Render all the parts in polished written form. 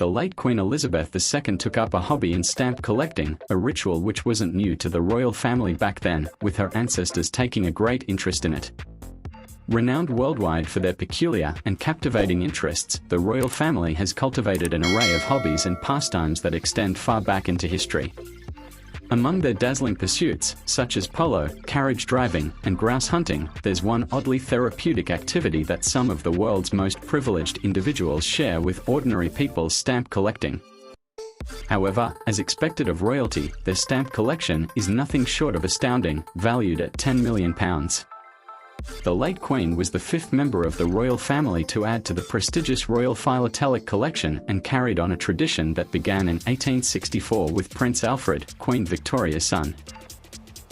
The late Queen Elizabeth II took up a hobby in stamp collecting, a ritual which wasn't new to the royal family back then, with her ancestors taking a great interest in it. Renowned worldwide for their peculiar and captivating interests, the royal family has cultivated an array of hobbies and pastimes that extend far back into history. Among their dazzling pursuits, such as polo, carriage driving, and grouse hunting, there's one oddly therapeutic activity that some of the world's most privileged individuals share with ordinary people: stamp collecting. However, as expected of royalty, their stamp collection is nothing short of astounding, valued at £10 million. The late Queen was the fifth member of the royal family to add to the prestigious Royal Philatelic Collection and carried on a tradition that began in 1864 with Prince Alfred, Queen Victoria's son.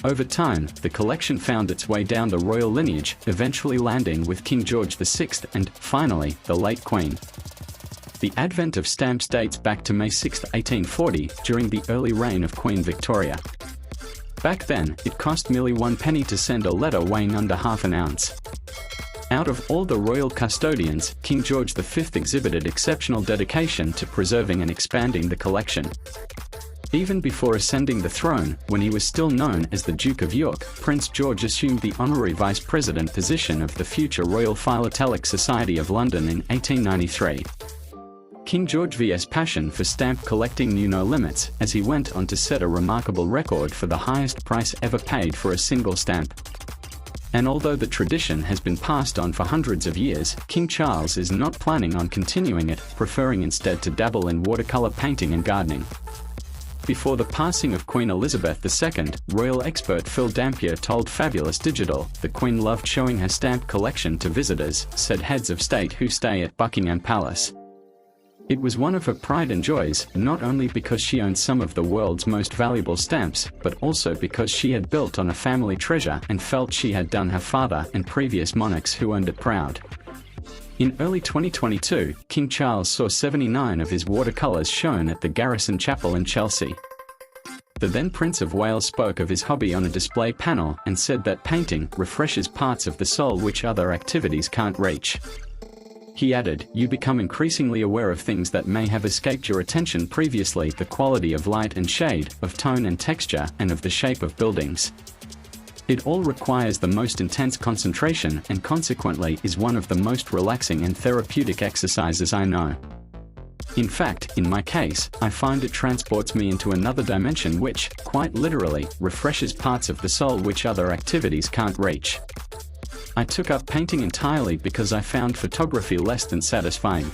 Over time, the collection found its way down the royal lineage, eventually landing with King George VI and, finally, the late Queen. The advent of stamps dates back to May 6, 1840, during the early reign of Queen Victoria. Back then, it cost merely 1 penny to send a letter weighing under half an ounce. Out of all the royal custodians, King George V exhibited exceptional dedication to preserving and expanding the collection. Even before ascending the throne, when he was still known as the Duke of York, Prince George assumed the honorary vice president position of the future Royal Philatelic Society of London in 1893. King George V's passion for stamp collecting knew no limits, as he went on to set a remarkable record for the highest price ever paid for a single stamp. And although the tradition has been passed on for hundreds of years, King Charles is not planning on continuing it, preferring instead to dabble in watercolor painting and gardening. Before the passing of Queen Elizabeth II, royal expert Phil Dampier told Fabulous Digital, the Queen loved showing her stamp collection to visitors, said heads of state who stay at Buckingham Palace. It was one of her pride and joys, not only because she owned some of the world's most valuable stamps, but also because she had built on a family treasure and felt she had done her father and previous monarchs who owned it proud. In early 2022, King Charles saw 79 of his watercolors shown at the Garrison Chapel in Chelsea. The then Prince of Wales spoke of his hobby on a display panel and said that painting refreshes parts of the soul which other activities can't reach. He added, "You become increasingly aware of things that may have escaped your attention previously: the quality of light and shade, of tone and texture, and of the shape of buildings. It all requires the most intense concentration and consequently is one of the most relaxing and therapeutic exercises I know. In fact, in my case, I find it transports me into another dimension which, quite literally, refreshes parts of the soul which other activities can't reach. I took up painting entirely because I found photography less than satisfying.